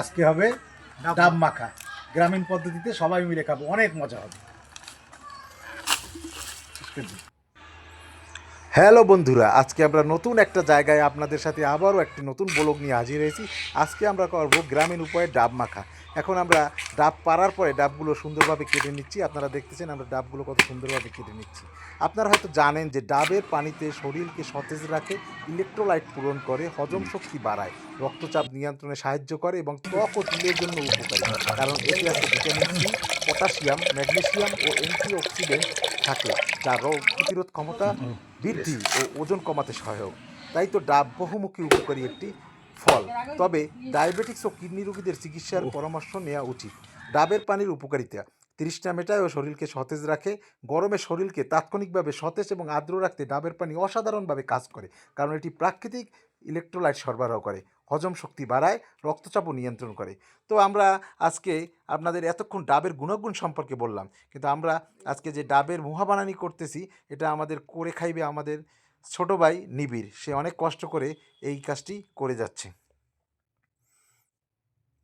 আজকে হবে ডাব মাখা, গ্রামীণ পদ্ধতিতে সবাই মিলে খাবো, অনেক মজা হবে। হ্যালো বন্ধুরা, আজকে আমরা নতুন একটা জায়গায় আপনাদের সাথে আবারও একটি নতুন ব্লগ নিয়ে হাজির হয়েছি। আজকে আমরা করব গ্রামীণ উপায়ে ডাব মাখা। এখন আমরা ডাব পাড়ার পরে ডাবগুলো সুন্দরভাবে কেটে নিচ্ছি। আপনারা দেখতেছেন আমরা ডাবগুলো কত সুন্দরভাবে কেটে নিচ্ছি। আপনারা হয়তো জানেন যে ডাবের পানিতে শরীরকে সতেজ রাখে, ইলেকট্রোলাইট পূরণ করে, হজম শক্তি বাড়ায়, রক্তচাপ নিয়ন্ত্রণে সাহায্য করে এবং ত্বক ও চুলের জন্য উপকারী। কারণ এতে আছে ভিটামিন সি, পটাশিয়াম, ম্যাগনেসিয়াম ও অ্যান্টিঅক্সিডেন্ট থাকে, যা রোগ প্রতিরোধ ক্ষমতা বৃদ্ধি ও ওজন কমাতে সহায়ক। তাই তো ডাব বহুমুখী উপকারী একটি ফল। তবে ডায়াবেটিক্স ও কিডনি রোগীদের চিকিৎসার পরামর্শ নেওয়া উচিত। ডাবের পানির উপকারিতা: তৃষ্ণা মেটায় ও শরীরকে সতেজ রাখে। গরমে শরীরকে তাৎক্ষণিকভাবে সতেজ এবং আর্দ্র রাখতে ডাবের পানি অসাধারণভাবে কাজ করে, কারণ এটি প্রাকৃতিক ইলেকট্রোলাইট সরবরাহ করে, হজম শক্তি বাড়ায়, রক্তচাপও নিয়ন্ত্রণ করে। তো আমরা আজকে আপনাদের এতক্ষণ ডাবের গুণাগুণ সম্পর্কে বললাম, কিন্তু আমরা আজকে যে ডাবের মুহা বানানি করতেছি, এটা আমাদের করে খাইবে আমাদের ছোট ভাই নিবিড়। সে অনেক কষ্ট করে এই কাজটি করে যাচ্ছে।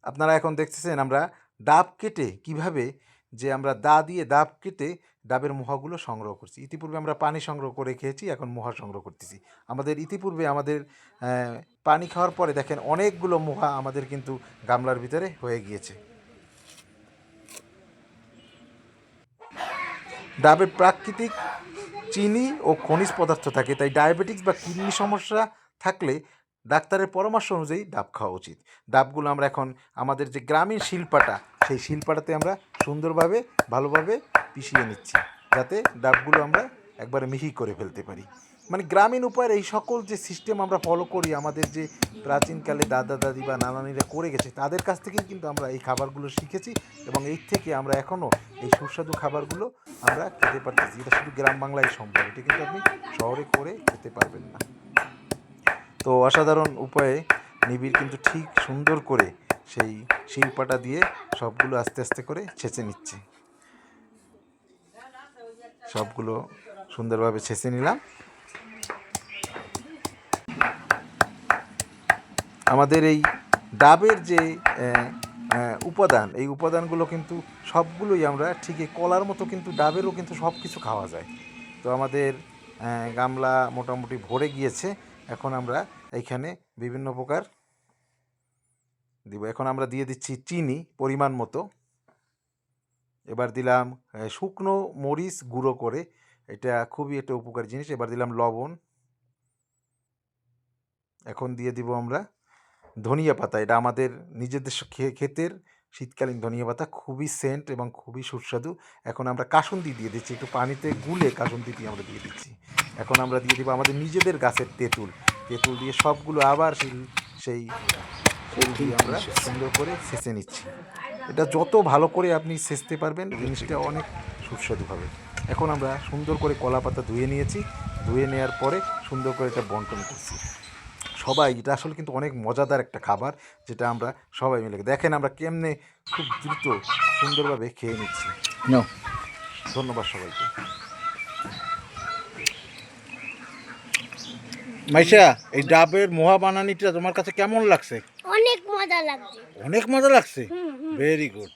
আপনারা এখন দেখতেছেন আমরা ডাব কেটে কিভাবে যে আমরা দা দিয়ে ডাব কেটে ডাবের মুহাগুলো সংগ্রহ করছি। ইতিপূর্বে আমরা পানি সংগ্রহ করে খেয়েছি, এখন মুহা সংগ্রহ করতেছি। আমাদের ইতিপূর্বে আমাদের পানি খাওয়ার পরে দেখেন অনেকগুলো মুহা আমাদের কিন্তু গামলার ভিতরে হয়ে গিয়েছে। ডাবে প্রাকৃতিক চিনি ও খনিজ পদার্থ থাকে, তাই ডায়াবেটিক্স বা কিডনি সমস্যা থাকলে ডাক্তারের পরামর্শ অনুযায়ী ডাব খাওয়া উচিত। ডাবগুলো আমরা এখন আমাদের যে গ্রামীণ শিলপাটা, সেই শিলপাটাতে আমরা সুন্দরভাবে ভালোভাবে পিষিয়ে নিচ্ছি, যাতে ডাবগুলো আমরা একবারে মিহি করে ফেলতে পারি। মানে গ্রামীণ উপায়ের এই সকল যে সিস্টেম আমরা ফলো করি, আমাদের যে প্রাচীনকালে দাদা দাদি বা নানানিরা করে গেছে, তাদের কাছ থেকেই কিন্তু আমরা এই খাবারগুলো শিখেছি এবং এই থেকে আমরা এখনও এই সুস্বাদু খাবারগুলো আমরা খেতে পারতেছি। এটা শুধু গ্রাম বাংলায় সম্ভব, এটা কিন্তু আপনি শহরে করে খেতে পারবেন না। তো অসাধারণ উপায়ে নিবিড় কিন্তু ঠিক সুন্দর করে সেই শিলপাটা দিয়ে সবগুলো আস্তে আস্তে করে ছেঁচে নিচ্ছে। সবগুলো সুন্দরভাবে ছেঁচে নিলাম। আমাদের এই ডাবের যে উপাদান, এই উপাদানগুলো কিন্তু সবগুলোই আমরা ঠিকই কলার মতো, কিন্তু ডাবেরও কিন্তু সব কিছু খাওয়া যায়। তো আমাদের গামলা মোটামুটি ভরে গিয়েছে। এখন আমরা এইখানে বিভিন্ন প্রকার দিব। এখন আমরা দিয়ে দিচ্ছি চিনি পরিমাণ মতো। এবার দিলাম শুকনো মরিচ গুঁড়ো করে, এটা খুবই একটা উপকারী জিনিস। এবার দিলাম লবণ। এখন দিয়ে দিব আমরা ধনিয়া পাতা। এটা আমাদের নিজেদের ক্ষেতের শীতকালীন ধনিয়া পাতা, খুবই সেন্ট এবং খুবই সুস্বাদু। এখন আমরা কাসুন্দি দিয়ে দিচ্ছি, একটু পানিতে গুলে কাসুন্দি দিয়ে আমরা দিয়ে দিচ্ছি। এখন আমরা দিয়ে দিব আমাদের নিজেদের গাছের তেঁতুল। তেঁতুল দিয়ে সবগুলো আবার সেই দিয়ে আমরা সুন্দর করে ছেঁচে নিচ্ছি। এটা যত ভালো করে আপনি ছেঁচতে পারবেন, জিনিসটা অনেক সুস্বাদু হবে। এখন আমরা সুন্দর করে কলা পাতা ধুয়ে নিয়েছি। ধুয়ে নেওয়ার পরে সুন্দর করে এটা বন্টন করছি সবাই। এটা আসলে কিন্তু অনেক মজাদার একটা খাবার, যেটা আমরা সবাই মিলে দেখেন আমরা কেমনে খুব দ্রুত সুন্দরভাবে খেয়ে নিচ্ছি। ধন্যবাদ সবাইকে। মাইশা, এই ডাবের মোহা বানানিটা তোমার কাছে কেমন লাগছে? অনেক মজা লাগছে। অনেক মজা লাগছে। Very good.